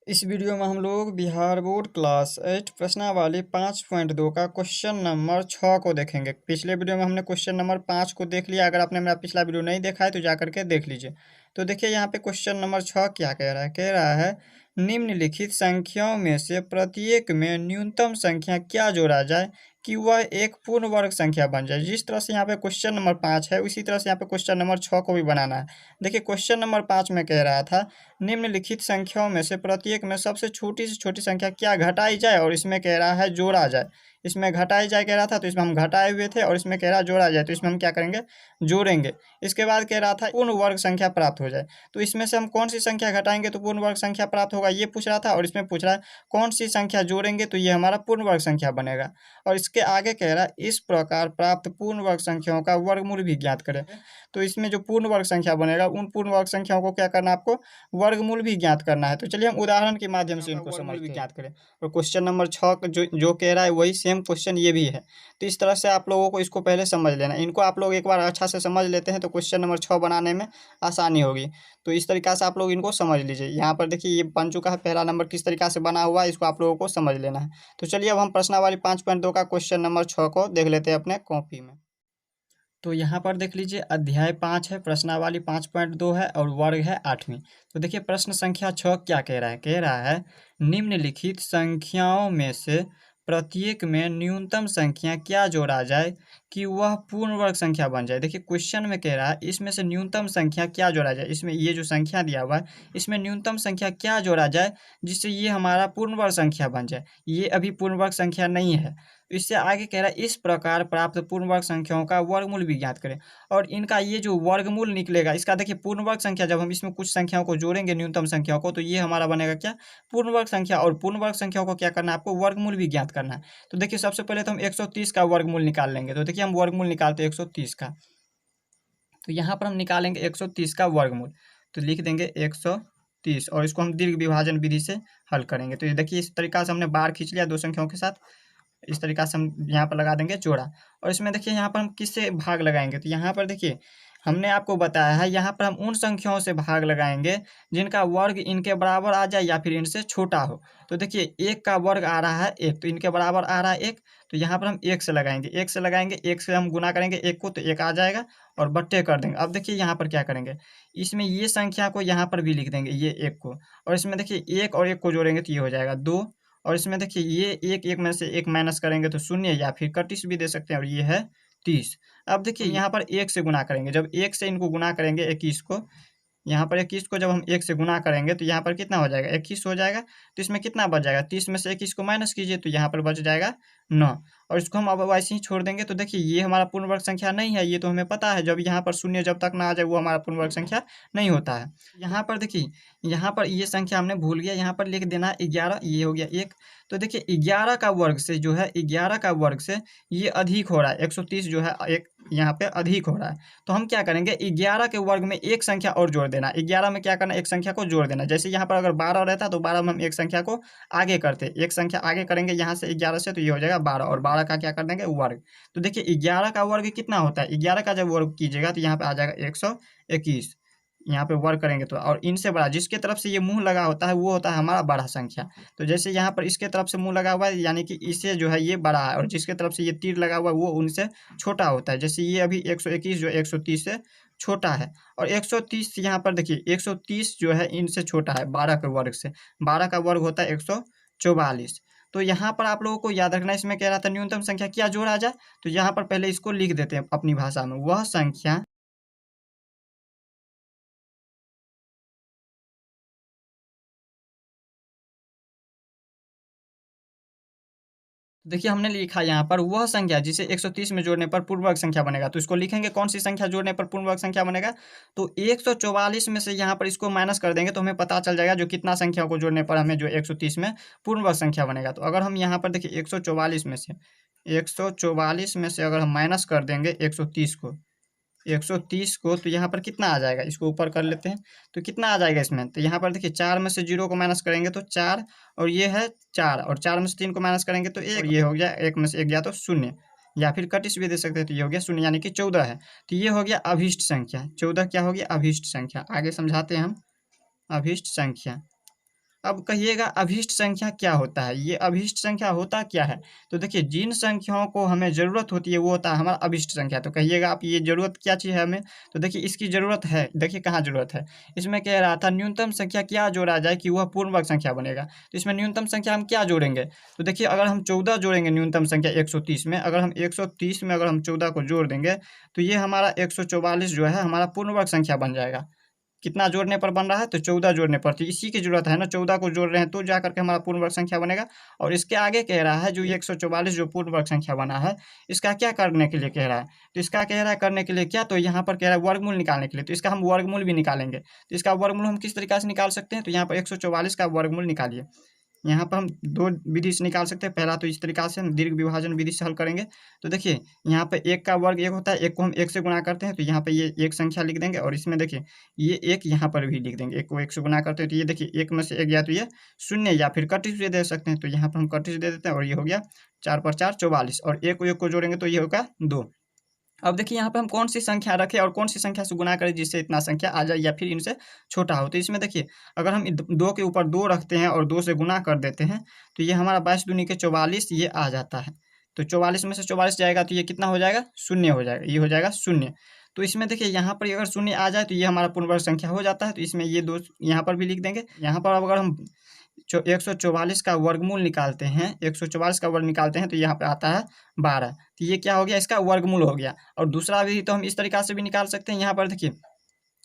इस वीडियो में हम लोग बिहार बोर्ड क्लास 8 प्रश्नावली 5.2 का क्वेश्चन नंबर 6 को देखेंगे। पिछले वीडियो में हमने क्वेश्चन नंबर 5 को देख लिया। अगर आपने मेरा पिछला वीडियो नहीं देखा है तो जा करके देख लीजिए। तो देखिए यहाँ पे क्वेश्चन नंबर 6 क्या कह रहा है निम्नलिखित संख्याओं में से प्रत्येक में न्यूनतम संख्या क्या जोड़ा जाए कि वह एक पूर्ण वर्ग संख्या बन जाए। जिस तरह से यहाँ पे क्वेश्चन नंबर 5 है उसी तरह से यहाँ पे क्वेश्चन नंबर 6 को भी बनाना है। देखिए क्वेश्चन नंबर 5 में कह रहा था निम्नलिखित संख्याओं में से प्रत्येक में सबसे छोटी से छोटी संख्या क्या घटाई जाए और इसमें कह रहा है जोड़ा जाए। इसमें घटाई जाए कह रहा था तो इसमें हम घटाए हुए थे और इसमें कह रहा है जोड़ा जाए तो इसमें हम क्या करेंगे जोड़ेंगे। इसके बाद कह रहा था पूर्ण वर्ग संख्या प्राप्त हो जाए तो इसमें से हम कौन सी संख्या घटाएंगे तो पूर्ण वर्ग संख्या प्राप्त होगा ये पूछ रहा था। और इसमें पूछ रहा है कौन सी संख्या जोड़ेंगे तो ये हमारा पूर्ण वर्ग संख्या बनेगा। और इसके आगे कह रहा है इस प्रकार प्राप्त पूर्ण वर्ग संख्याओं का वर्गमूल भी ज्ञात करें। तो इसमें जो पूर्ण वर्ग संख्या बनेगा उन पूर्ण वर्ग संख्याओं को क्या करना है आपको वर्गमूल भी ज्ञात करना है। तो चलिए हम उदाहरण के माध्यम से इनको समझ भी ज्ञात करें। और क्वेश्चन नंबर 6 जो कह रहा है वही सेम क्वेश्चन ये भी है। तो इस तरह से आप लोगों को इसको पहले समझ लेना। इनको आप लोग एक बार अच्छा से समझ लेते हैं तो क्वेश्चन नंबर 6 बनाने में आसानी होगी। तो इस तरीक़ा से आप लोग इनको समझ लीजिए। यहाँ पर देखिए ये बन चुका है पहला नंबर किस तरीक़ा से बना हुआ है इसको आप लोगों को समझ लेना है। तो चलिए अब हम प्रश्नावली 5.2 का क्वेश्चन नंबर 6 को देख लेते हैं अपने कॉपी में। तो यहाँ पर देख लीजिए अध्याय 5 है, प्रश्नावली 5.2 है और वर्ग है 8वीं। तो देखिए प्रश्न संख्या 6 क्या कह रहा है निम्नलिखित संख्याओं में से प्रत्येक में न्यूनतम संख्या क्या जोड़ा जाए कि वह पूर्ण वर्ग संख्या बन जाए। देखिए क्वेश्चन में कह रहा है इसमें से न्यूनतम संख्या क्या जोड़ा जाए। इसमें ये जो संख्या दिया हुआ है इसमें न्यूनतम संख्या क्या जोड़ा जाए जिससे ये हमारा पूर्ण वर्ग संख्या बन जाए। ये अभी पूर्ण वर्ग संख्या नहीं है। इससे आगे कह रहा है इस प्रकार प्राप्त पूर्ण वर्ग संख्याओं का वर्गमूल भी ज्ञात करें। और इनका ये जो वर्गमूल निकलेगा इसका देखिए पूर्ण वर्ग संख्या जब हम इसमें कुछ संख्याओं को जोड़ेंगे न्यूनतम संख्याओं को तो ये हमारा बनेगा क्या पूर्ण वर्ग संख्या। और पूर्ण वर्ग संख्याओं को क्या करना है आपको वर्गमूल भी ज्ञात करना है। तो देखिए सबसे पहले तो हम 130 का वर्गमूल निकाल लेंगे। तो देखिए हम वर्गमूल निकालते हैं 130 का। तो यहाँ पर हम निकालेंगे 130 का वर्गमूल। तो लिख देंगे 130 और इसको हम दीर्घ विभाजन विधि से हल करेंगे। तो ये देखिए इस तरीका से हमने बार खींच लिया दो संख्याओं के साथ। इस तरीका से हम यहाँ पर लगा देंगे जोड़ा। और इसमें देखिए यहाँ पर हम किससे भाग लगाएंगे तो यहाँ पर देखिए हमने आपको बताया है यहाँ पर हम उन संख्याओं से भाग लगाएंगे जिनका वर्ग इनके बराबर आ जाए या फिर इनसे छोटा हो। तो देखिए 1 का वर्ग आ रहा है 1 तो इनके बराबर आ रहा है 1 तो यहाँ पर हम 1 से लगाएंगे 1 से हम गुना करेंगे 1 को तो 1 आ जाएगा और बट्टे कर देंगे। अब देखिए यहाँ पर क्या करेंगे इसमें ये संख्या को यहाँ पर भी लिख देंगे ये 1 को। और इसमें देखिए 1 और 1 को जोड़ेंगे तो ये हो जाएगा 2। और इसमें देखिए ये एक में से एक माइनस करेंगे तो शून्य या फिर 31 भी दे सकते हैं और ये है 30। अब देखिए यहाँ पर 1 से गुना करेंगे जब 1 से इनको गुना करेंगे 21 को यहाँ पर 21 को जब हम 1 से गुना करेंगे तो यहाँ पर कितना हो जाएगा 21 हो जाएगा। तो इसमें कितना बच जाएगा 30 में से 21 को माइनस कीजिए तो यहाँ पर बच जाएगा 9। और इसको हम अब वैसे ही छोड़ देंगे। तो देखिए ये हमारा पूर्ण वर्ग संख्या नहीं है ये तो हमें पता है। जब यहाँ पर शून्य जब तक ना आ जाए वो हमारा पूर्ण वर्ग संख्या नहीं होता है। यहाँ पर देखिए यहाँ पर ये संख्या हमने भूल गया यहाँ पर लिख देना 11 ये हो गया 1। तो देखिए 11 का वर्ग से जो है 11 का वर्ग से ये अधिक हो रहा है 130 जो है एक यहाँ पे अधिक हो रहा है। तो हम क्या करेंगे 11 के वर्ग में एक संख्या और जोड़ देना। 11 में क्या करना एक संख्या को जोड़ देना। जैसे यहाँ पर अगर 12 रहता तो 12 में हम एक संख्या को आगे करते एक संख्या आगे करेंगे यहाँ से 11 से तो ये हो जाएगा 12 और 12 का क्या कर देंगे वर्ग। तो देखिए 11 का वर्ग कितना होता है 11 का जब वर्ग कीजिएगा तो यहाँ पे आ जाएगा 121 यहाँ पे वर्ग करेंगे तो। और इनसे बड़ा जिसके तरफ से ये मुंह लगा होता है वो होता है हमारा बड़ा संख्या। तो जैसे यहाँ पर इसके तरफ से मुंह लगा हुआ है यानी कि इससे जो है ये बड़ा है और जिसके तरफ से ये तीर लगा हुआ है वो उनसे छोटा होता है। जैसे ये अभी 121 जो 130 से छोटा है और 130 यहाँ पर देखिए 130 जो है इनसे छोटा है 12 के वर्ग से। 12 का वर्ग होता है 144। तो यहाँ पर आप लोगों को याद रखना इसमें कह रहा था न्यूनतम संख्या क्या जोड़ा जाए। तो यहाँ पर पहले इसको लिख देते हैं अपनी भाषा में वह संख्या देखिए हमने लिखा यहाँ पर वह संख्या जिसे 130 में जोड़ने पर पूर्ण वर्ग संख्या बनेगा। तो इसको लिखेंगे कौन सी संख्या जोड़ने पर पूर्ण वर्ग संख्या बनेगा। तो 144 में से यहाँ पर इसको माइनस कर देंगे तो हमें पता चल जाएगा जो कितना संख्या को जोड़ने पर हमें जो 130 में पूर्ण वर्ग संख्या बनेगा। तो अगर हम यहाँ पर देखिए 144 में से अगर हम माइनस कर देंगे 130 को तो यहाँ पर कितना आ जाएगा इसको ऊपर कर लेते हैं। तो कितना आ जाएगा इसमें तो यहाँ पर देखिए 4 में से 0 को माइनस करेंगे तो 4 और ये है 4 और 4 में से 3 को माइनस करेंगे तो 1 ये हो गया 1 में से 1 गया तो 0 या फिर 31 भी दे सकते हैं तो ये हो गया 0 यानी कि 14 है। तो ये हो गया अभीष्ट संख्या 14 क्या हो गया अभीष्ट संख्या। आगे समझाते हैं हम अभीष्ट संख्या। अब कहिएगा अभीष्ट संख्या क्या होता है, ये अभीष्ट संख्या होता क्या है। तो देखिए जिन संख्याओं को हमें ज़रूरत होती है वो होता है हमारा अभीष्ट संख्या। तो कहिएगा आप ये ज़रूरत क्या चीज़ है हमें, तो देखिए इसकी ज़रूरत है, देखिए कहाँ ज़रूरत है। इसमें कह रहा था न्यूनतम संख्या क्या जोड़ा जाए कि वह पूर्ण वर्ग संख्या बनेगा। तो इसमें न्यूनतम संख्या हम क्या जोड़ेंगे, तो देखिए अगर हम 14 जोड़ेंगे न्यूनतम संख्या 130 में, अगर हम 130 में अगर हम 14 को जोड़ देंगे तो ये हमारा 144 जो है हमारा पूर्ण वर्ग संख्या बन जाएगा। कितना जोड़ने पर बन रहा है, तो 14 जोड़ने पर। तो इसी की जरूरत है ना, 14 को जोड़ रहे हैं तो जा करके हमारा पूर्ण वर्ग संख्या बनेगा। और इसके आगे कह रहा है जो ये 144 जो पूर्ण वर्ग संख्या बना है, इसका क्या करने के लिए कह रहा है, तो इसका कह रहा है करने के लिए क्या, तो यहाँ पर कह रहा है वर्गमूल निकालने के लिए। तो इसका हम वर्गमूल भी निकालेंगे। तो इसका वर्गमूल हम किस तरीके से निकाल सकते हैं, तो यहाँ पर 144 का वर्गमूल निकालिए। यहाँ पर हम दो विधि से निकाल सकते हैं। पहला तो इस तरीका से हम दीर्घ विभाजन विधि से हल करेंगे। तो देखिए यहाँ पे एक का वर्ग एक होता है, एक को हम एक से गुणा करते हैं तो यहाँ पे ये एक संख्या लिख देंगे, और इसमें देखिए ये एक यहाँ पर भी लिख देंगे। एक को एक से गुणा करते हैं तो ये देखिए एक में से एक गया तो ये शून्य, या फिर कटिश भी दे सकते हैं। तो यहाँ पर हम कटिश दे देते हैं और ये हो गया 4 पर 4 44, और एक को जोड़ेंगे तो ये होगा 2। अब देखिए यहाँ पे हम कौन सी संख्या रखें और कौन सी संख्या से गुना करें जिससे इतना संख्या आ जाए या फिर इनसे छोटा हो। तो इसमें देखिए अगर हम 2 के ऊपर 2 रखते हैं और 2 से गुना कर देते हैं तो ये हमारा 22 दूनी के 44 ये आ जाता है। तो 44 में से 44 जाएगा तो ये कितना हो जाएगा, शून्य हो जाएगा, ये हो जाएगा शून्य। तो इसमें देखिए यहाँ पर अगर शून्य आ जाए तो ये हमारा पूर्ण वर्ग संख्या हो जाता है। तो इसमें ये 2 यहाँ पर भी लिख देंगे। यहाँ पर अब अगर हम 144 का वर्गमूल निकालते हैं, 144 का वर्ग निकालते हैं तो यहाँ पे आता है 12। तो ये क्या हो गया, इसका वर्गमूल हो गया। और दूसरा भी तो हम इस तरीका से भी निकाल सकते हैं। यहाँ पर देखिए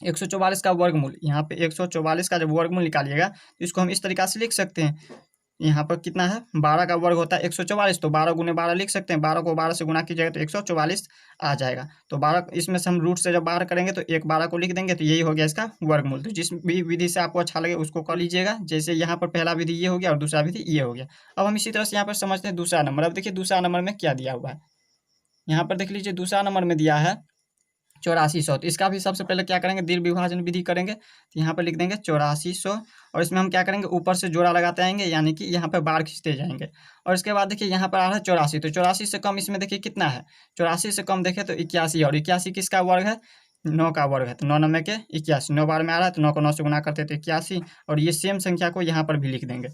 144 का वर्गमूल, यहाँ पे 144 का जब वर्गमूल निकालिएगा तो इसको हम इस तरीका से लिख सकते हैं। यहाँ पर कितना है, 12 का वर्ग होता है 144, तो 12 गुने 12 लिख सकते हैं। 12 को 12 से गुना कीजिएगा तो 144 आ जाएगा। तो 12 इसमें से हम रूट से जब बाहर करेंगे तो एक 12 को लिख देंगे, तो यही हो गया इसका वर्गमूल। तो जिस भी विधि से आपको अच्छा लगे उसको कर लीजिएगा। जैसे यहाँ पर पहला विधि ये हो गया और दूसरा विधि ये हो गया। अब हम इसी तरह से यहाँ पर समझते हैं दूसरा नंबर। अब देखिए दूसरा नंबर में क्या दिया हुआ है, यहाँ पर देख लीजिए दूसरा नंबर में दिया है 8400। तो इसका भी सबसे पहले क्या करेंगे, दीर्घ विभाजन विधि करेंगे। तो यहाँ पर लिख देंगे 8400, और इसमें हम क्या करेंगे, ऊपर से जोड़ा लगाते आएंगे, यानी कि यहाँ पर बार खींचते जाएंगे। और इसके बाद देखिए यहाँ पर आ रहा है 84। तो 84 से कम इसमें देखिए कितना है, 84 से कम देखें तो 81, और 81 किसका वर्ग है, 9 का वर्ग है। तो 9 9 के 81, 9 बार में आ रहा है तो 9 को 9 से गुना करते तो 81, और ये सेम संख्या को यहाँ पर भी लिख देंगे।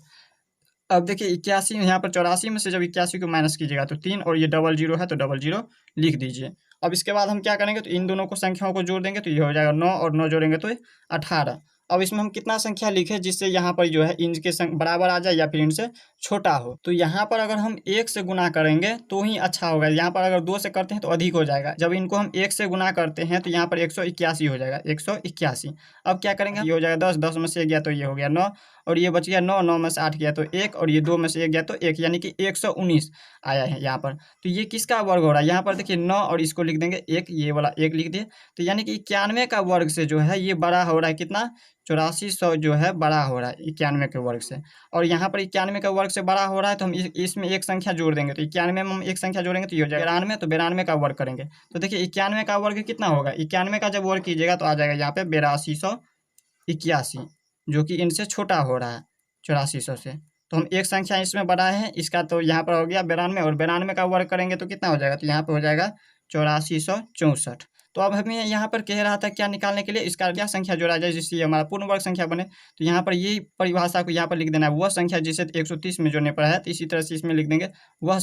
अब देखिए 81 यहाँ पर 84 में से जब 81 को माइनस कीजिएगा तो 3, और ये 00 है तो 00 लिख दीजिए। अब इसके बाद हम क्या करेंगे, तो इन दोनों को संख्याओं को जोड़ देंगे तो ये हो जाएगा 9, और 9 जोड़ेंगे तो 18। अब इसमें हम कितना संख्या लिखें जिससे यहाँ पर जो है इनके बराबर आ जाए या फिर इनसे छोटा हो। तो यहाँ पर अगर हम 1 से गुना करेंगे तो ही अच्छा होगा। यहाँ पर अगर 2 से करते हैं तो अधिक हो जाएगा। जब इनको हम 1 से गुना करते हैं तो यहाँ पर 181 हो जाएगा, 181। अब क्या करेंगे, ये हो जाएगा 10, 10 में से 1 गया तो ये हो गया 9, और ये बच गया 9, 9 में से 8 गया तो 1, और ये 2 में से 1 गया तो 1, यानी कि 119 आया है यहाँ पर। तो ये किसका वर्ग हो रहा है, यहाँ पर देखिए 9 और इसको लिख देंगे 1, ये वाला 1 लिख दिए। तो यानी कि 91 का वर्ग से जो है ये बड़ा हो रहा है, कितना, 8400 जो है बड़ा हो रहा है 91 के वर्ग से। और यहाँ पर 91 का वर्ग से बड़ा हो रहा है तो हम इसमें एक संख्या जोड़ देंगे। तो 91 में हम एक संख्या जोड़ेंगे तो ये हो जाएगा 92, तो 92 का वर्ग करेंगे। तो देखिए 91 का वर्ग कितना होगा, 91 का जब वर्ग कीजिएगा तो आ जाएगा यहाँ पे 8281, जो कि इनसे छोटा हो रहा है 8400 से। तो हम एक संख्या इसमें बढ़ाए हैं, इसका तो यहाँ पर हो गया 92, और 92 का वर्ग करेंगे तो कितना हो जाएगा, तो यहाँ पर हो जाएगा 8464। तो अब हमें यहाँ पर कह रहा था क्या निकालने के लिए, इसका क्या संख्या जोड़ा जाए जिससे ये हमारा पूर्ण वर्ग संख्या बने। तो यहाँ पर यही परिभाषा को यहाँ पर लिख देना है, वह संख्या जिसे 130 में जोड़ने पर है। तो इसी तरह से इसमें लिख देंगे वह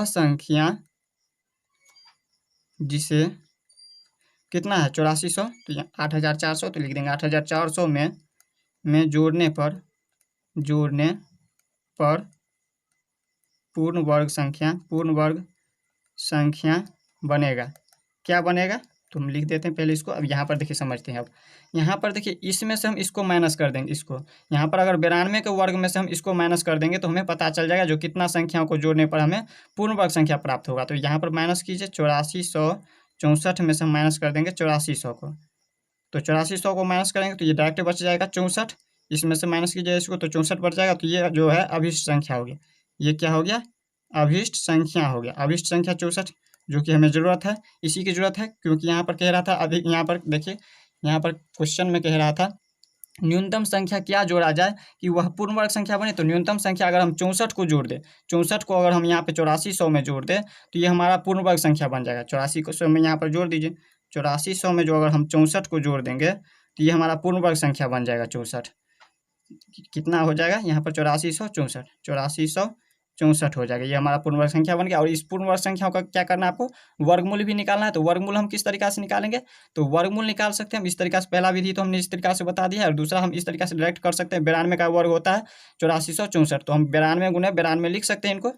संख्या जिसे कितना है 8400, तो 8400, तो लिख देंगे 8400 में जोड़ने पर पूर्ण वर्ग संख्या बनेगा। क्या बनेगा, तो हम लिख देते हैं पहले इसको। अब यहाँ पर देखिए समझते हैं। अब यहाँ पर देखिए इसमें से हम इसको माइनस कर देंगे, इसको यहाँ पर अगर 92 के वर्ग में से हम इसको माइनस कर देंगे तो हमें पता चल जाएगा जो कितना संख्याओं को जोड़ने पर हमें पूर्ण वर्ग संख्या प्राप्त होगा। तो यहाँ पर माइनस कीजिए, 8464 में से हम माइनस कर देंगे 8400 को। तो 8400 को माइनस करेंगे तो ये डायरेक्ट बच जाएगा 64, इसमें से माइनस कीजिए इसको तो 64 बच जाएगा। तो ये जो है अभीष्ट संख्या हो गया। ये क्या हो गया, अभीष्ट संख्या हो गया। अभीष्ट संख्या 64 जो कि हमें ज़रूरत है, इसी की ज़रूरत है, क्योंकि यहाँ पर कह रहा था अभी, यहाँ पर देखिए यहाँ पर क्वेश्चन में कह रहा था न्यूनतम संख्या क्या जोड़ा जाए कि वह पूर्ण वर्ग संख्या बने। तो न्यूनतम संख्या अगर हम 64 को जोड़ दें, 64 को अगर हम यहाँ पे 8400 में जोड़ दें तो ये हमारा पूर्ण वर्ग संख्या बन जाएगा। 8400 में यहाँ पर जोड़ दीजिए, 8400 में जो अगर हम 64 को जोड़ देंगे तो ये हमारा पूर्ण वर्ग संख्या बन जाएगा 64। कितना हो जाएगा यहाँ पर 8464 हो जाएगा। ये हमारा पूर्ण वर्ग संख्या बन गया। और इस पूर्ण वर्ग संख्या का क्या करना है आपको, वर्गमूल भी निकालना है। तो वर्गमूल हम किस तरीका से निकालेंगे, तो वर्गमूल निकाल सकते हैं हम इस तरीका से। पहला विधि तो हमने इस तरीका से बता दिया है, और दूसरा हम इस तरीका से डायरेक्ट कर सकते हैं। 92 का वर्ग होता है 8464, तो हम 92 गुने 92 लिख सकते हैं इनको।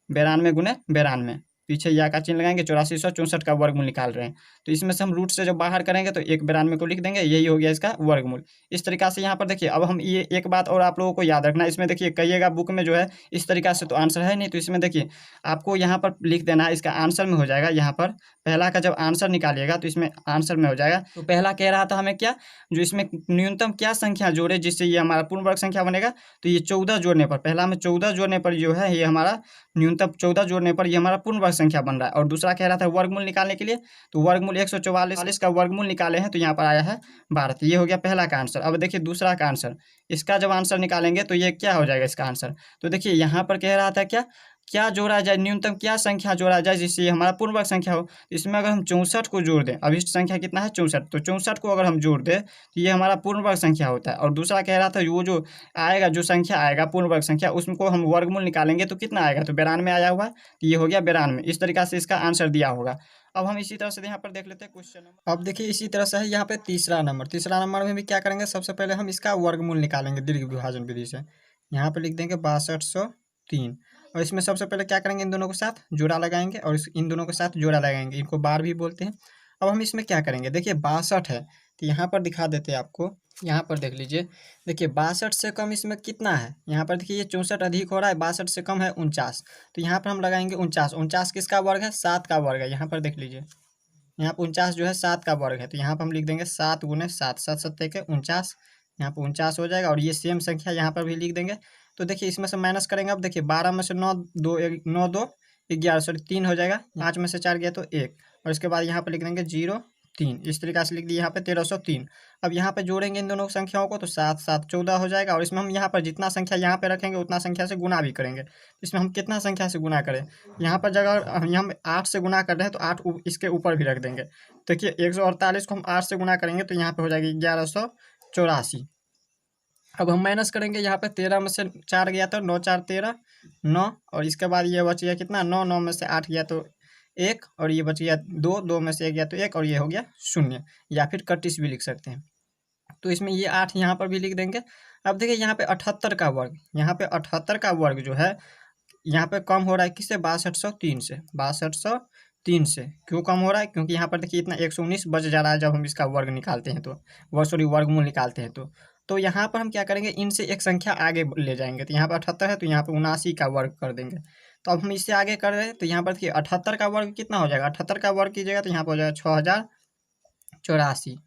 92 गुने 92, पीछे या का चिन्ह लगाएंगे, 8464 का वर्गमूल निकाल रहे हैं। तो इसमें से हम रूट से जब बाहर करेंगे तो एक 92 को लिख देंगे, यही हो गया इसका वर्गमूल। इस तरीका से यहाँ पर देखिए, अब हम ये एक बात और आप लोगों को याद रखना है, इसमें देखिए कहिएगा बुक में जो है इस तरीका से तो आंसर है नहीं, तो इसमें देखिए आपको यहाँ पर लिख देना है, इसका आंसर में हो जाएगा। यहाँ पर पहला का जब आंसर निकालिएगा तो इसमें आंसर में हो जाएगा। तो पहला कह रहा था हमें क्या, जो इसमें न्यूनतम क्या संख्या जोड़े जिससे ये हमारा पूर्ण वर्ग संख्या बनेगा, तो ये 14 जोड़ने पर, पहला में 14 जोड़ने पर जो है ये हमारा न्यूनतम 14 जोड़ने पर ये हमारा पूर्ण वर्ग संख्या बन रहा है। और दूसरा कह रहा था वर्गमूल निकालने के लिए, तो वर्गमूल 144 का वर्गमूल निकाले हैं, तो यहाँ पर आया है 12। ये हो गया पहला का आंसर। अब देखिए दूसरा का आंसर, इसका जब आंसर निकालेंगे तो ये क्या हो जाएगा इसका आंसर। तो देखिए यहाँ पर कह रहा था क्या क्या जोड़ा जाए, न्यूनतम क्या संख्या जोड़ा जाए जिससे ये हमारा पूर्ण वर्ग संख्या हो। तो इसमें अगर हम 64 को जोड़ दें, अभिष्ट संख्या कितना है 64, तो 64 को अगर हम जोड़ दें तो ये हमारा पूर्ण वर्ग संख्या होता है। और दूसरा कह रहा था वो जो आएगा, जो संख्या आएगा पूर्ण वर्ग संख्या, उसको हम वर्गमूल निकालेंगे तो कितना आएगा, तो 92 आया हुआ है, तो ये हो गया 92। इस तरीका से इसका आंसर दिया होगा। अब हम इसी तरह से यहाँ पर देख लेते हैं क्वेश्चन नंबर। अब देखिए इसी तरह से है यहाँ पे तीसरा नंबर में भी क्या करेंगे, सबसे पहले हम इसका वर्गमूल निकालेंगे दीर्घ विभाजन विधि से। यहाँ पे लिख देंगे 6203, और इसमें सबसे पहले क्या करेंगे, इन दोनों के साथ जोड़ा लगाएंगे, और इन दोनों के साथ जोड़ा लगाएंगे, इनको बार भी बोलते हैं। अब हम इसमें क्या करेंगे, देखिए 62 है, तो यहाँ पर दिखा देते हैं आपको, यहाँ पर देख लीजिए। देखिए 62 से कम इसमें कितना है, यहाँ पर देखिए ये 64 अधिक हो रहा है, 62 से कम है 49, तो यहाँ पर हम लगाएंगे 49। 49 किसका वर्ग है, 7 का वर्ग है। यहाँ पर देख लीजिए, यहाँ पर 49 जो है 7 का वर्ग है, तो यहाँ पर हम लिख देंगे 7 गुने 7, 7 7 के 49, यहाँ पर 49 हो जाएगा। और ये सेम संख्या यहाँ पर भी लिख देंगे। तो देखिए इसमें से माइनस करेंगे, अब देखिए 12 में से 9 2 11 सॉरी 3 हो जाएगा, 5 में से 4 गया तो 1, और इसके बाद यहाँ पर लिख देंगे 0 3, इस तरीके से लिख दिए यहाँ पे 1303। अब यहाँ पे जोड़ेंगे इन दोनों संख्याओं को, तो 7 7 14 हो जाएगा। और इसमें हम यहाँ पर जितना संख्या यहाँ पे रखेंगे उतना संख्या से गुना भी करेंगे। इसमें हम कितना संख्या से गुना करें, यहाँ पर जगह हम 8 से गुना कर रहे हैं तो 8 इसके ऊपर भी रख देंगे। देखिए 148 को हम 8 से गुना करेंगे तो यहाँ पे हो जाएगी 1184। अब हम माइनस करेंगे, यहाँ पे 13 में से 4 गया तो 9 4 13 9, और इसके बाद ये बच गया कितना 9, 9 में से 8 गया तो 1, और ये बच गया 2, 2 में से 1 गया तो 1, और ये हो गया 0, या फिर 31 भी लिख सकते हैं। तो इसमें ये 8 यहाँ पर भी लिख देंगे। अब देखिए यहाँ पे 78 का वर्ग, यहाँ पे 78 का वर्ग जो है यहाँ पे कम हो रहा है किससे, 6203 से। 6203 से क्यों कम हो रहा है, क्योंकि यहाँ पर देखिए इतना 119 बच जा रहा है जब हम इसका वर्ग निकालते हैं, तो सॉरी वर्गमूल निकालते हैं। तो यहाँ पर हम क्या करेंगे, इनसे एक संख्या आगे ले जाएंगे। तो यहाँ पर 78 है, तो यहाँ पर 79 का वर्ग कर देंगे। तो अब हम इससे आगे कर रहे हैं, तो यहाँ पर देखिए 78 का वर्ग कितना हो जाएगा, 78 का वर्ग कीजिएगा तो यहाँ पर हो जाएगा 6084।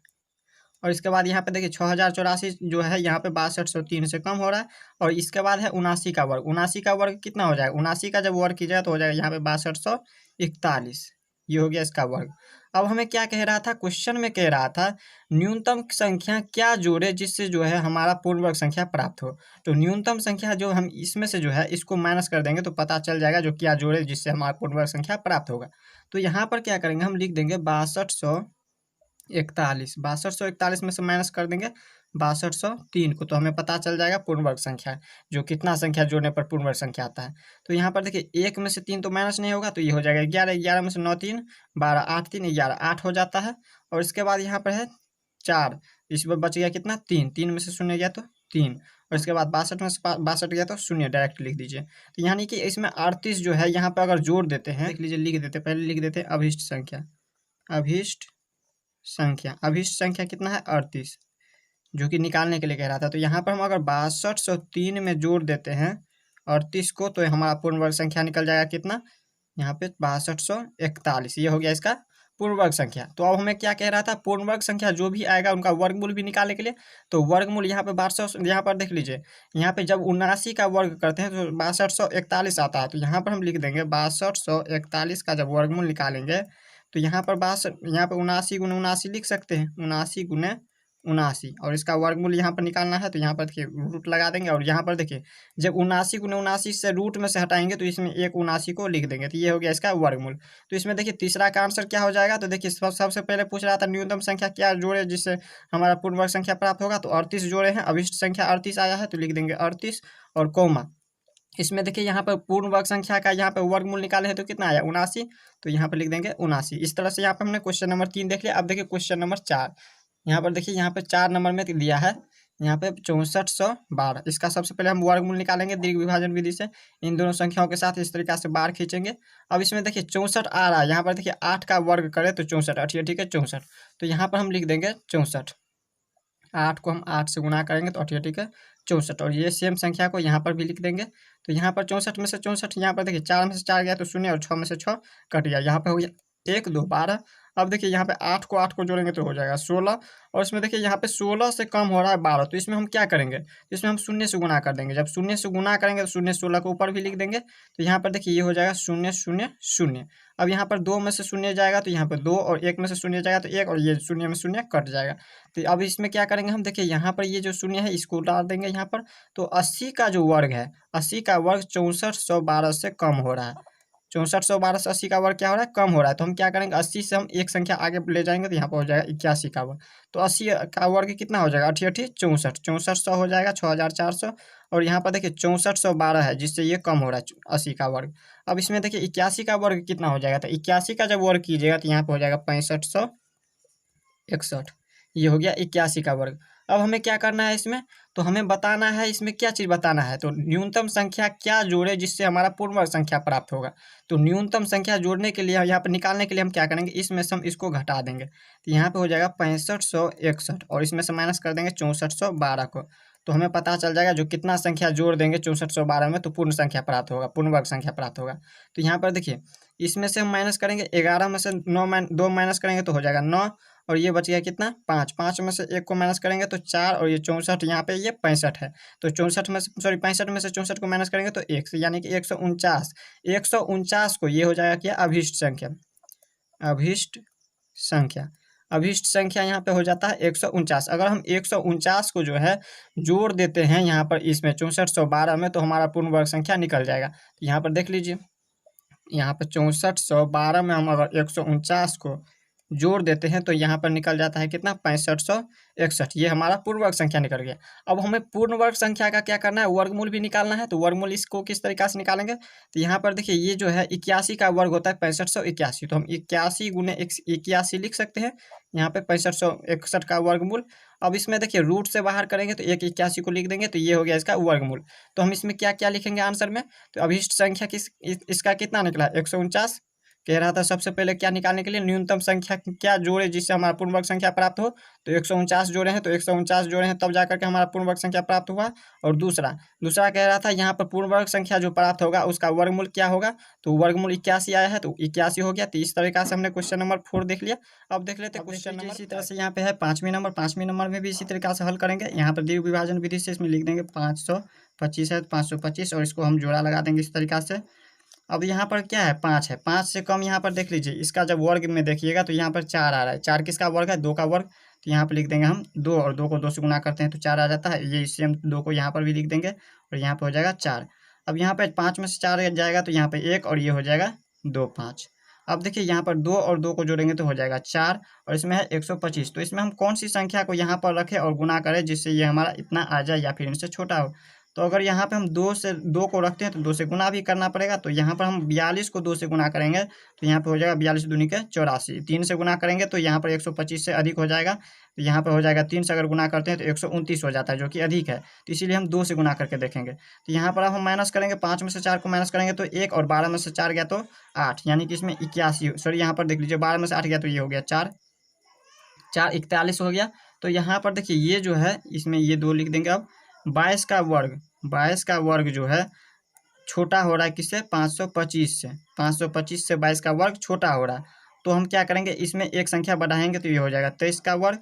और इसके बाद यहाँ पे देखिए 6084 जो है यहाँ पे 6203 से कम हो रहा है। और इसके बाद है 79 का वर्ग, 79 का वर्ग कितना हो जाएगा, 79 का जब वर्ग कीजिएगा तो हो जाएगा यहाँ पे 6241, ये हो गया इसका वर्ग। अब हमें क्या कह रहा था, क्वेश्चन में कह रहा था न्यूनतम संख्या क्या जोड़े जिससे जो है हमारा पूर्ण वर्ग संख्या प्राप्त हो। तो न्यूनतम संख्या जो हम इसमें से जो है इसको माइनस कर देंगे तो पता चल जाएगा जो क्या जोड़े जिससे हमारा पूर्ण वर्ग संख्या प्राप्त होगा। तो यहाँ पर क्या करेंगे, हम लिख देंगे 6241, 6241 में से माइनस कर देंगे 6203 को, तो हमें पता चल जाएगा पूर्ण वर्ग संख्या जो कितना संख्या जोड़ने पर पूर्ण वर्ग संख्या आता है। तो यहाँ पर देखिए 1 में से 3 तो माइनस नहीं होगा, तो ये हो जाएगा 11, 11 में से 9 3 12, 8 3 11, 8 हो जाता है। और इसके बाद यहाँ पर है 4, इस पर बच गया कितना 3, 3 में से 0 गया तो 3, और इसके बाद 62 में से 62 गया तो 0, डायरेक्ट लिख दीजिए। तो यानी कि इसमें 38 जो है यहाँ पर अगर जोड़ देते हैं, देख लीजिए लिख देते, पहले लिख देते अभिष्ट संख्या, अभिष्ट संख्या कितना है 38, जो कि निकालने के लिए कह रहा था। तो यहाँ पर हम अगर 6203 में जोड़ देते हैं 38 को, तो हमारा पूर्ण वर्ग संख्या निकल जाएगा कितना, यहाँ पे 6241, ये हो गया इसका पूर्ण वर्ग संख्या। तो अब हमें क्या कह रहा था, पूर्ण वर्ग संख्या जो भी आएगा उनका वर्गमूल भी निकालने के लिए। तो वर्गमूल यहाँ पे 6200, यहाँ पर देख लीजिए, यहाँ पे जब 79 का वर्ग करते हैं तो 6241 आता है। तो यहाँ पर हम लिख देंगे 6241 का जब वर्गमूल निकालेंगे तो यहाँ पर 62, यहाँ पर 79 गुने 79 लिख सकते हैं, 79 गुने 79 और इसका वर्गमूल यहाँ पर निकालना है। तो यहाँ पर देखिए रूट लगा देंगे और यहाँ पर देखिए जब 79 को 79 से रूट में से हटाएंगे तो इसमें एक 79 को लिख देंगे। तो ये हो गया इसका वर्गमूल। तो इसमें देखिए तीसरा का आंसर क्या हो जाएगा। तो देखिए सबसे पहले पूछ रहा था न्यूनतम संख्या क्या जोड़े जिससे हमारा पूर्ण वर्ग संख्या प्राप्त होगा। तो 38 जोड़े हैं, अभिष्ट संख्या 38 आया है तो लिख देंगे 38 और कोमा। इसमें देखिए यहाँ पर पूर्ण वर्ग संख्या का यहाँ पर वर्गमूल निकाले हैं तो कितना आया 79। तो यहाँ पर लिख देंगे 79। इस तरह से यहाँ पर हमने क्वेश्चन नंबर 3 देख लिया। अब देखिए क्वेश्चन नंबर 4। यहाँ पर देखिए यहाँ पे 4 नंबर में दिया है यहाँ पे 6412। इसका सबसे पहले हम वर्गमूल निकालेंगे दीर्घ विभाजन विधि से। इन दोनों संख्याओं के साथ इस तरीके से बार खींचेंगे। अब इसमें देखिए 64 आ रहा है। यहाँ पर देखिए 8 का वर्ग करें तो 64 8 ठीक है 64। तो यहाँ पर हम लिख देंगे 64। 8 को हम 8 से गुणा करेंगे तो 8 ठीक है 64। और ये सेम संख्या को यहाँ पर भी लिख देंगे। तो यहाँ पर 64 में से 64 यहाँ पर देखिए 4 में से 4 गया तो 0 और 6 में से 6 कट गया। यहाँ पे हो गया 1 2 12। अब देखिए यहाँ पे 8 को जोड़ेंगे तो हो जाएगा 16। और इसमें देखिए यहाँ पे 16 से कम हो रहा है 12। तो इसमें हम क्या करेंगे, इसमें हम 0 से गुणा कर देंगे। जब 0 से गुणा करेंगे तो 0 16 को ऊपर भी लिख देंगे। तो यहाँ पर देखिए ये हो जाएगा 0 0 0। अब यहाँ पर 2 में से 0 जाएगा तो यहाँ पर 2 और 1 में से 0 जाएगा तो 1 और ये 0 में 0 कट जाएगा। तो अब इसमें क्या करेंगे हम, देखिए यहाँ पर ये जो 0 है इसको डाल देंगे यहाँ पर। तो 80 का जो वर्ग है, 80 का वर्ग 6412 से कम हो रहा है। 6412 से 80 का वर्ग क्या हो रहा है, कम हो रहा है। तो हम क्या करेंगे 80 से हम एक संख्या आगे ले जाएंगे तो यहाँ पर हो जाएगा 81 का वर्ग। तो 80 का वर्ग कितना हो जाएगा 80 80 64 6400 हो जाएगा 6400। और यहाँ पर देखिए 6412 है जिससे ये कम हो रहा है 80 का वर्ग। अब इसमें देखिए 81 का वर्ग कितना हो जाएगा। तो 81 का जब वर्ग कीजिएगा तो यहाँ पर हो जाएगा 6561। ये हो गया 81 का वर्ग। अब हमें क्या करना है इसमें, तो हमें बताना है इसमें क्या चीज़ बताना है। तो न्यूनतम संख्या क्या जोड़े जिससे हमारा पूर्ण वर्ग संख्या प्राप्त होगा। तो न्यूनतम संख्या जोड़ने के लिए यहाँ पर निकालने के लिए हम क्या करेंगे, इसमें से हम इसको घटा देंगे। तो यहाँ पे हो जाएगा 6561 और इसमें से माइनस कर देंगे 6412 को। तो हमें पता चल जाएगा जो कितना संख्या जोड़ देंगे 6412 में तो पूर्ण संख्या प्राप्त होगा, पूर्ण वर्ग संख्या प्राप्त होगा। तो यहाँ पर देखिए इसमें से हम माइनस करेंगे 11 में से 2 माइनस करेंगे तो हो जाएगा 9 और ये बच गया कितना 5। 5 में से 1 को माइनस करेंगे तो 4 और ये 64 यहाँ पे ये 65 है। तो 64 में से 65 में से 64 को माइनस करेंगे तो 1 से यानी कि 149। 149 को ये हो जाएगा क्या अभिष्ट संख्या। अभिष्ट संख्या, अभिष्ट संख्या यहाँ पे हो जाता है 149। अगर हम 149 को जो है जोड़ देते हैं यहाँ पर इसमें 6412 में तो हमारा पूर्ण वर्ग संख्या निकल जाएगा। तो यहाँ पर देख लीजिए यहाँ पर 6412 में हम अगर 149 को जोड़ देते हैं तो यहाँ पर निकल जाता है कितना 6561। ये हमारा पूर्ण वर्ग संख्या निकल गया। अब हमें पूर्ण वर्ग संख्या का क्या करना है, वर्गमूल भी निकालना है। तो वर्गमूल इसको किस तरीके से निकालेंगे, तो यहाँ पर देखिए ये जो है 81 का वर्ग होता है 6581। तो हम 81 गुने 81 लिख सकते हैं यहाँ पे 6561 का वर्गमूल। अब इसमें देखिए रूट से बाहर करेंगे तो 81 को लिख देंगे तो ये हो गया इसका वर्गमूल। तो हम इसमें क्या क्या लिखेंगे आंसर में, तो अभिष्ट संख्या इसका कितना निकला 149। कह रहा था सबसे पहले क्या निकालने के लिए न्यूनतम संख्या क्या जोड़े जिससे हमारा पूर्ण वर्ग संख्या प्राप्त हो। तो 149 जोड़े हैं तो 149 जोड़े हैं तब जाकर के हमारा पूर्ण वर्ग संख्या प्राप्त हुआ। और दूसरा कह रहा था यहाँ पर पूर्ण वर्ग संख्या जो प्राप्त होगा उसका वर्गमूल क्या होगा। तो वर्गमूल 81 आया है तो 81 हो गया। तो इस तरीका से हमने क्वेश्चन नंबर 4 देख लिया। अब देख लेते हैं क्वेश्चन नंबर इसी तरह से यहाँ पे है 5वें नंबर। 5वें नंबर में भी इसी तरीका से हल करेंगे। यहाँ पर दीर्घ विभाजन विधि से इसमें लिख देंगे 525 है 525 और इसको हम जोड़ा लगा देंगे इस तरीका से। अब यहाँ पर क्या है 5 है, 5 से कम यहाँ पर देख लीजिए इसका जब वर्ग में देखिएगा तो यहाँ पर 4 आ रहा है। 4 किसका वर्ग है 2 का वर्ग। तो यहाँ पर लिख देंगे हम 2 और 2 को 2 से गुना करते हैं तो 4 आ जाता है। ये सेम 2 को यहाँ पर भी लिख देंगे और यहाँ पर हो जाएगा 4। अब यहाँ पर 5 में से 4 जाएगा तो यहाँ पर 1 और ये हो जाएगा 2 5। अब देखिए यहाँ पर 2 और 2 को जोड़ेंगे तो हो जाएगा 4 और इसमें है 125। तो इसमें हम कौन सी संख्या को यहाँ पर रखें और गुना करें जिससे ये हमारा इतना आ जाए या फिर इनसे छोटा हो। तो अगर यहाँ पे हम 2 को रखते हैं तो 2 से गुना भी करना पड़ेगा। तो यहाँ पर हम 42 को 2 से गुना करेंगे तो यहाँ पे हो जाएगा 42 दूनी के 84। 3 से गुना करेंगे तो यहाँ पर 125 से अधिक हो जाएगा। तो यहाँ पर हो जाएगा 3 से अगर गुना करते हैं तो 129 हो जाता है जो कि अधिक है। तो इसीलिए हम 2 से गुना करके देखेंगे। तो यहाँ पर अब हम माइनस करेंगे 5 में से 4 को माइनस करेंगे तो 1 और 12 में से 4 गया तो 8 यानी कि इसमें 81। सॉरी यहाँ पर देख लीजिए 12 में से 8 गया तो ये हो गया 4 41 हो गया। तो यहाँ पर देखिए ये जो है इसमें ये 2 लिख देंगे। अब 22 का वर्ग जो है छोटा हो रहा है किससे 525 से। 525 से 22 का वर्ग छोटा हो रहा है। तो हम क्या करेंगे इसमें एक संख्या बढ़ाएंगे तो ये हो जाएगा 23 का वर्ग।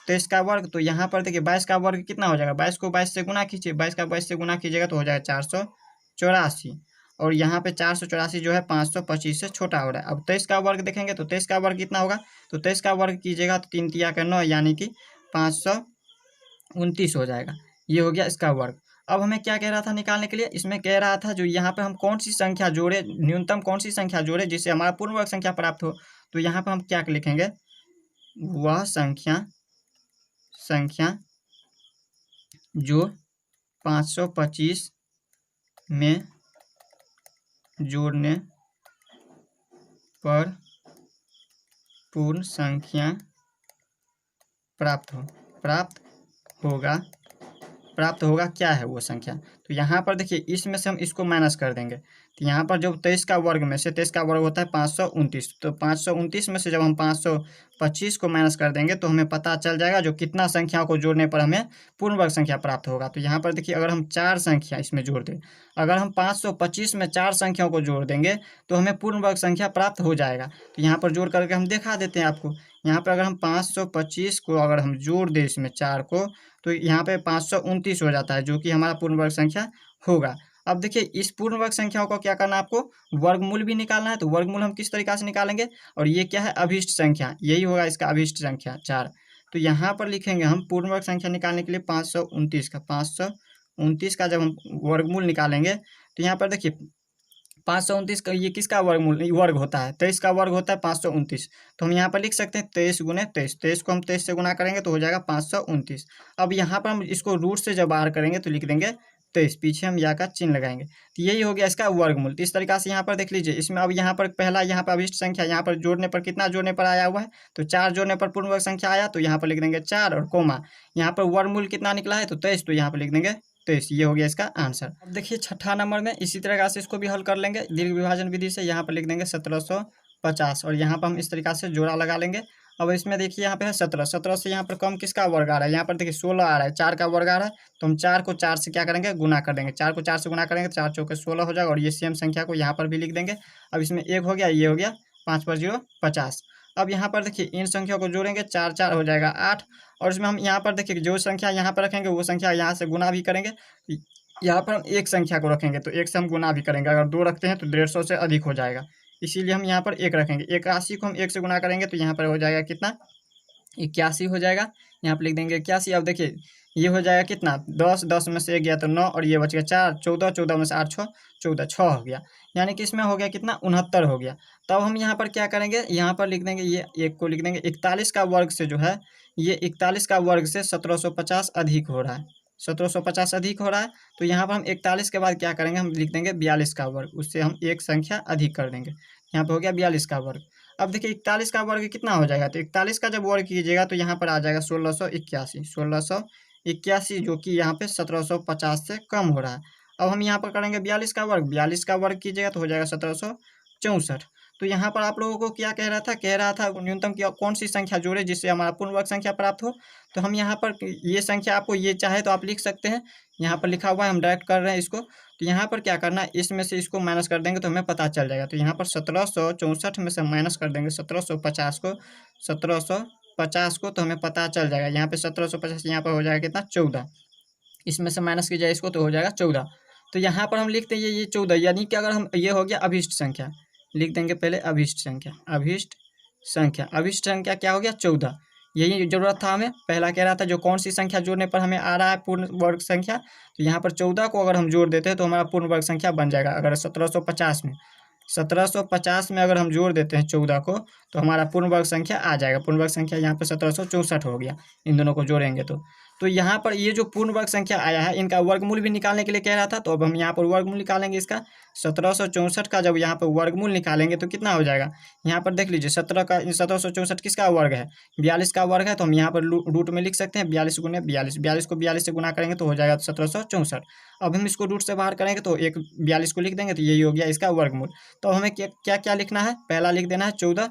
23 का वर्ग तो यहाँ पर देखिए 22 का वर्ग कितना हो जाएगा, 22 को 22 से गुना कीजिए। 22 का 22 से गुना कीजिएगा तो हो जाएगा 484 और यहाँ पे 484 जो है 525 से छोटा हो रहा है। अब 23 का वर्ग देखेंगे तो 23 का वर्ग कितना होगा, तो 23 का वर्ग कीजिएगा तो 3 तिया का 9 यानी कि 500 29 हो जाएगा। ये हो गया इसका वर्ग। अब हमें क्या कह रहा था निकालने के लिए, इसमें कह रहा था जो यहाँ पे हम कौन सी संख्या जोड़े, न्यूनतम कौन सी संख्या जोड़े जिससे हमारा पूर्ण वर्ग संख्या प्राप्त हो। तो यहाँ पे हम क्या लिखेंगे, वह संख्या जो 525 में जोड़ने पर पूर्ण संख्या प्राप्त होगा प्राप्त होगा क्या है वो संख्या। तो यहाँ पर देखिए इसमें से हम इसको माइनस कर देंगे। तो यहाँ पर जो 23 का वर्ग में से 23 का वर्ग होता है 529, तो 529 में से जब हम 525 को माइनस कर देंगे तो हमें पता चल जाएगा जो कितना संख्या को जोड़ने पर हमें पूर्ण वर्ग संख्या प्राप्त होगा। तो यहाँ पर देखिए अगर हम 4 संख्या इसमें जोड़ दें, अगर हम 525 में 4 संख्याओं को जोड़ देंगे तो हमें पूर्ण वर्ग संख्या प्राप्त हो जाएगा। तो यहाँ पर जोड़ करके हम दिखा देते हैं आपको। यहाँ पर अगर हम 525 को अगर हम जोड़ दें इसमें 4 को, तो यहाँ पे 529 हो जाता है, जो कि हमारा पूर्ण वर्ग संख्या होगा। अब देखिए इस पूर्ण वर्ग संख्याओं को क्या करना है, आपको वर्गमूल भी निकालना है। तो वर्गमूल हम किस तरीका से निकालेंगे, और ये क्या है, अभिष्ट संख्या, यही होगा इसका अभिष्ट संख्या 4। तो यहाँ पर लिखेंगे हम पूर्ण वर्ग संख्या निकालने के लिए 529 का जब हम वर्गमूल निकालेंगे तो यहाँ पर देखिए 529 का ये किसका वर्गमूल वर्ग होता है, 23 का वर्ग होता है 529। तो हम यहाँ पर लिख सकते हैं 23 गुने 23, 23 को हम 23 से गुना करेंगे तो हो जाएगा 529। अब यहाँ पर हम इसको रूट से जब बाहर करेंगे तो लिख देंगे 23, पीछे हम या का चिन्ह लगाएंगे। तो यही हो गया इसका वर्गमूल। तो इस तरीका से यहाँ पर देख लीजिए, इसमें अब यहाँ पर पहला यहाँ पर अभिष्ट संख्या यहाँ पर जोड़ने पर कितना जोड़ने पर आया हुआ है, तो 4 जोड़ने पर पूर्ण वर्ग संख्या आया, तो यहाँ पर लिख देंगे 4 और कोमा, यहाँ पर वर्गमूल कितना निकला है तो 23, तो यहाँ पर लिख देंगे 23। ये हो गया इसका आंसर। अब देखिए छठा नंबर में इसी तरह से इसको भी हल कर लेंगे दीर्घ विभाजन विधि से। यहाँ पर लिख देंगे 1750 और यहाँ पर हम इस तरीका से जोड़ा लगा लेंगे। अब इसमें देखिए यहाँ पे है 17, 17 से यहाँ पर कम किसका वर्ग आ रहा है, यहाँ पर देखिए 16 आ रहा है, 4 का वर्ग आ रहा है। तो हम 4 को 4 से क्या करेंगे, गुना कर देंगे। 4 को 4 से गुना करेंगे तो 4 चौके 16 हो जाएगा, और ये सेम संख्या को यहाँ पर भी लिख देंगे। अब इसमें 1 हो गया, ये हो गया, 5 पर 0 50। अब यहाँ पर देखिए इन संख्याओं को जोड़ेंगे, 4 4 हो जाएगा 8, और इसमें हम यहाँ पर देखिए जो संख्या यहाँ पर रखेंगे वो संख्या यहाँ से गुना भी करेंगे। यहाँ पर हम एक संख्या को रखेंगे तो एक से हम गुना भी करेंगे, अगर 2 रखते हैं तो 150 से अधिक हो जाएगा, इसीलिए हम यहाँ पर 1 रखेंगे। 81 को हम 1 से गुना करेंगे तो यहाँ पर हो जाएगा कितना, 81 हो जाएगा। यहाँ पर लिख देंगे 81। अब देखिए ये हो जाएगा कितना, 10, 10 में से 1 गया तो 9, और ये बच गया 4, 14, 14 में से 8 6 14, 6 हो गया, यानी कि इसमें हो गया कितना, 69 हो गया। तब हम यहाँ पर क्या करेंगे, यहाँ पर लिख देंगे ये 1 को लिख देंगे 41 का वर्ग से जो है, ये 41 का वर्ग से 1750 अधिक हो रहा है, 1750 अधिक हो रहा है। तो यहाँ पर हम 41 के बाद क्या करेंगे, हम लिख देंगे 42 का वर्ग, उससे हम एक संख्या अधिक कर देंगे। यहाँ पर हो गया 42 का वर्ग। अब देखिए 41 का वर्ग कितना हो जाएगा, तो 41 का जब वर्ग कीजिएगा तो यहाँ पर आ जाएगा 1681, जो कि यहाँ पे 1750 से कम हो रहा है। अब हम यहाँ पर करेंगे 42 का वर्ग, 42 का वर्ग कीजिएगा तो हो जाएगा 1764। तो यहाँ पर आप लोगों को क्या कह रहा था न्यूनतम की कौन सी संख्या जोड़े जिससे हमारा पूर्ण वर्ग संख्या प्राप्त हो। तो हम यहाँ पर ये संख्या आपको ये चाहे तो आप लिख सकते हैं, यहाँ पर लिखा हुआ है, हम डायरेक्ट कर रहे हैं इसको। तो यहाँ पर क्या करना है, इसमें से इसको माइनस कर देंगे तो हमें पता चल जाएगा। तो यहाँ पर 1764 में से माइनस कर देंगे 1750 को, 1750 को, तो हमें पता चल जाएगा। यहाँ पे 1750 यहाँ पर हो जाएगा कितना, 14, इसमें से माइनस किया जाए इसको तो हो जाएगा 14। तो यहाँ पर हम लिखते हैं ये 14, यानी कि अगर हम, ये हो गया अभिष्ट संख्या, लिख देंगे पहले अभिष्ट संख्या, अभिष्ट संख्या क्या हो गया, 14। यही जरूरत था हमें, पहला कह रहा था जो कौन सी संख्या जोड़ने पर हमें आ रहा है पूर्ण वर्ग संख्या, तो यहाँ पर 14 को अगर हम जोड़ देते हैं तो हमारा पूर्ण वर्ग संख्या बन जाएगा। अगर 1750 में अगर हम जोड़ देते हैं 14 को तो हमारा पूर्ण वर्ग संख्या आ जाएगा। पूर्ण वर्ग संख्या यहाँ पर 1764 हो गया, इन दोनों को जोड़ेंगे तो यहाँ पर ये जो पूर्ण वर्ग संख्या आया है इनका वर्गमूल भी निकालने के लिए कह रहा था। तो अब हम यहाँ पर वर्गमूल निकालेंगे इसका। 1764 का जब यहाँ पर वर्गमूल निकालेंगे तो कितना हो जाएगा, यहाँ पर देख लीजिए 1764 किसका वर्ग है, 42 का वर्ग है। तो हम यहाँ पर रूट में लिख सकते हैं 42 गुने 42, 42 को 42 से गुना करेंगे तो हो जाएगा 1764। अब हम इसको रूट से बाहर करेंगे तो 42 को लिख देंगे, तो यही हो गया इसका वर्गमूल। तो हमें क्या क्या लिखना है, पहला लिख देना है 14,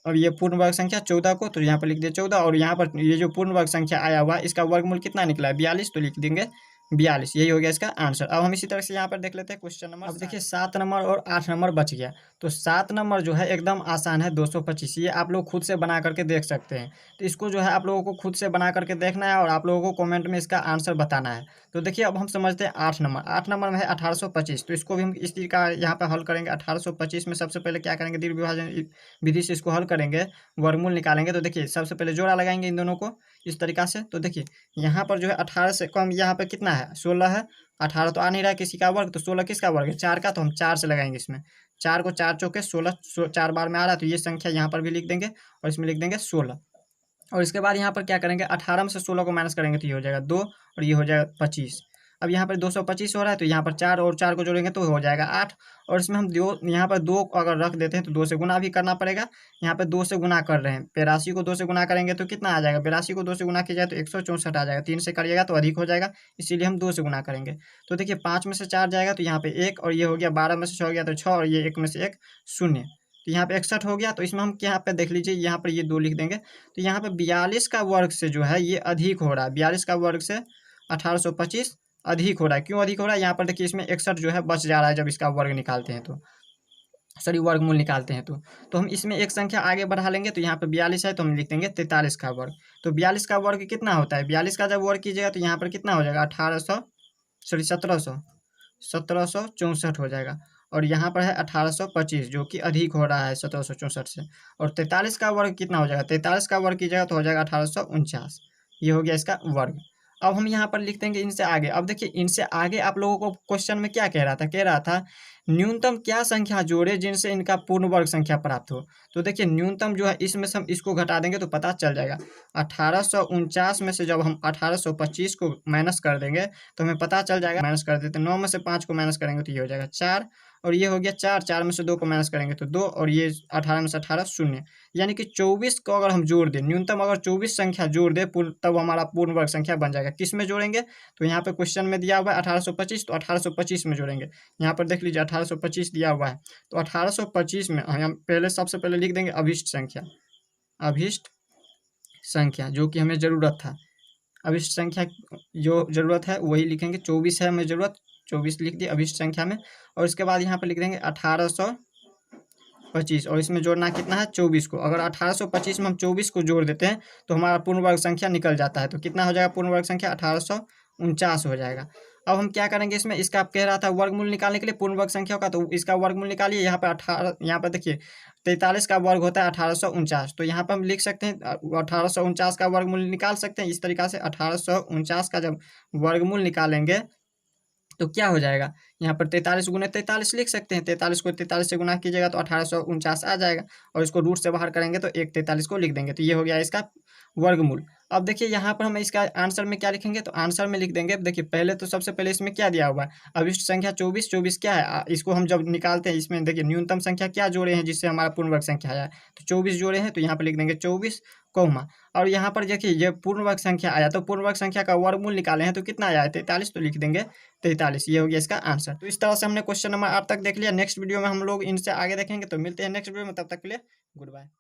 अब ये पूर्ण वर्ग संख्या 14 को, तो यहाँ पर लिख दिया 14, और यहाँ पर ये जो पूर्ण वर्ग संख्या आया हुआ है इसका वर्गमूल कितना निकला है 42, तो लिख देंगे 42, यही हो गया इसका आंसर। अब हम इसी तरह से यहाँ पर देख लेते हैं क्वेश्चन नंबर। अब देखिए 7 नंबर और 8 नंबर बच गया। तो 7 नंबर जो है एकदम आसान है, 225, ये आप लोग खुद से बना करके देख सकते हैं। तो इसको जो है आप लोगों को खुद से बना करके देखना है और आप लोगों को कमेंट में इसका आंसर बताना है। तो देखिए अब हम समझते हैं 8 नंबर। 8 नंबर में है 1825, तो इसको भी हम इस तरीका यहाँ पर हल करेंगे। 1825 में सबसे पहले क्या करेंगे, दीर्घ विभाजन विधि से इसको हल करेंगे, वर्गमूल निकालेंगे। तो देखिए सबसे पहले जोड़ा लगाएंगे इन दोनों को इस तरीका से। तो देखिए यहाँ पर जो है 18 से कम यहाँ पर कितना है, 16 है। 18 तो आ नहीं रहा है किसी का वर्ग, तो 16 किसका वर्ग है, 4 का। तो हम 4 से लगाएंगे इसमें, 4 को 4 चौके 16, 4 बार में आ रहा है, तो ये संख्या यहाँ पर भी लिख देंगे और इसमें लिख देंगे 16। और इसके बाद यहाँ पर क्या करेंगे, 18 में से 16 को माइनस करेंगे तो ये हो जाएगा 2 और ये हो जाएगा 25। अब यहाँ पर 225 हो रहा है, तो यहाँ पर 4 और 4 को जोड़ेंगे तो हो जाएगा 8। और इसमें हम दो, यहाँ पर 2 अगर रख देते हैं तो 2 से गुना भी करना पड़ेगा। यहाँ पर 2 से गुना कर रहे हैं, 82 को 2 से गुना करेंगे तो कितना आ जाएगा, 82 को 2 से गुना किया जाए तो 164 आ जाएगा। 3 से करिएगा तो अधिक हो जाएगा, इसीलिए हम 2 से गुना करेंगे। तो देखिए 5 में से 4 जाएगा तो यहाँ पे 1 और ये हो गया, 12 में से 6 हो गया तो 6 और ये 1 में से 1 0। तो यहाँ पे 61 हो गया। तो इसमें हम यहाँ पे देख लीजिए, यहाँ पर ये 2 लिख देंगे। तो यहाँ पे 42 का वर्ग से जो है ये अधिक हो रहा है, 42 का वर्ग से 1825 अधिक हो रहा है। क्यों अधिक हो रहा है, यहाँ पर देखिए इसमें 61 जो है बच जा रहा है जब इसका वर्ग निकालते हैं तो, सॉरी वर्गमूल निकालते हैं तो हम इसमें एक संख्या आगे बढ़ा लेंगे। तो यहाँ पे 42 है तो हम लिख देंगे 43 का वर्ग। तो 42 का वर्ग कितना होता है, 42 का जब वर्ग कीजिएगा तो यहाँ पर कितना हो जाएगा, 1764 हो जाएगा। और यहाँ पर है 1825 जो कि अधिक हो रहा है 1764 से। और 43 का वर्ग कितना हो जाएगा, 43 का वर्ग कीजिएगा तो हो जाएगा 1849। ये हो गया इसका वर्ग। अब हम यहाँ पर लिख देंगे इनसे आगे। अब देखिए इनसे आगे आप लोगों को क्वेश्चन में क्या कह रहा था न्यूनतम क्या संख्या जोड़े जिनसे इनका पूर्ण वर्ग संख्या प्राप्त हो। तो देखिए न्यूनतम जो है इसमें से हम इसको घटा देंगे तो पता चल जाएगा। 1849 में से जब हम 1825 को माइनस कर देंगे तो हमें पता चल जाएगा, माइनस कर देते हैं 9 में से 5 को माइनस करेंगे तो ये हो जाएगा 4 और ये हो गया 4, 4 में से 2 को माइनस करेंगे तो 2 और ये 18 में से 18 शून्य। यानी कि 24 को अगर हम जोड़ दें, न्यूनतम अगर 24 संख्या जोड़ दे तब हमारा पूर्ण वर्ग संख्या बन जाएगा। किस में जोड़ेंगे, तो यहाँ पे क्वेश्चन में दिया हुआ है 1825, तो 1825 में जोड़ेंगे। यहाँ पर देख लीजिए 1825 दिया हुआ है, तो 1825 में हम पहले सबसे पहले लिख देंगे अभिष्ट संख्या, अभिष्ट संख्या जो कि हमें ज़रूरत था। अभिष्ट संख्या जो ज़रूरत है वही लिखेंगे, 24 है हमें ज़रूरत, 24 लिख दिए अभिष्ट संख्या में। और इसके बाद यहाँ पर लिख देंगे 1825 और इसमें जोड़ना कितना है 24 को। अगर 1825 में हम 24 को जोड़ देते हैं तो हमारा पूर्ण वर्ग संख्या निकल जाता है। तो कितना हो जाएगा पूर्ण वर्ग संख्या, 1849 हो जाएगा। अब हम क्या करेंगे इसमें, इसका आप कह रहा था वर्गमूल निकालने के लिए पूर्ण वर्ग संख्या का, तो इसका वर्गमूल निकालिए। यहाँ पर यहाँ पर देखिए 43 का वर्ग होता है 1849, तो यहाँ पर हम लिख सकते हैं 1849 का वर्गमूल निकाल सकते हैं इस तरीका से। 1849 का जब वर्गमूल निकालेंगे तो क्या हो जाएगा, यहाँ पर 43 गुने 43 लिख सकते हैं। 43 को 43 से गुना कीजिएगा तो 1849 आ जाएगा और इसको रूट से बाहर करेंगे तो 143 को लिख देंगे। तो ये हो गया इसका वर्गमूल। अब देखिए यहाँ पर हम इसका आंसर में क्या लिखेंगे, तो आंसर में लिख देंगे, देखिए पहले तो सबसे पहले इसमें क्या दिया हुआ है, अभिष्ट संख्या 24, 24 क्या है, इसको हम जब निकालते हैं इसमें देखिए न्यूनतम संख्या क्या जोड़े हैं जिससे हमारा पूर्ण वर्ग संख्या आया, तो 24 जोड़े हैं। तो यहाँ पर लिख देंगे 24 कौमा, और यहाँ पर देखिए ये पूर्ण वर्ग संख्या आया, तो पूर्ण वर्ग संख्या का वर्गमूल निकाले हैं तो कितना आया है 43, तो लिख देंगे 43। ये हो गया इसका आंसर। तो इस तरह से हमने क्वेश्चन नंबर 8 तक देख लिया। नेक्स्ट वीडियो में हम लोग इनसे आगे देखेंगे। तो मिलते हैं नेक्स्ट वीडियो में, तब तक के लिए गुड बाय।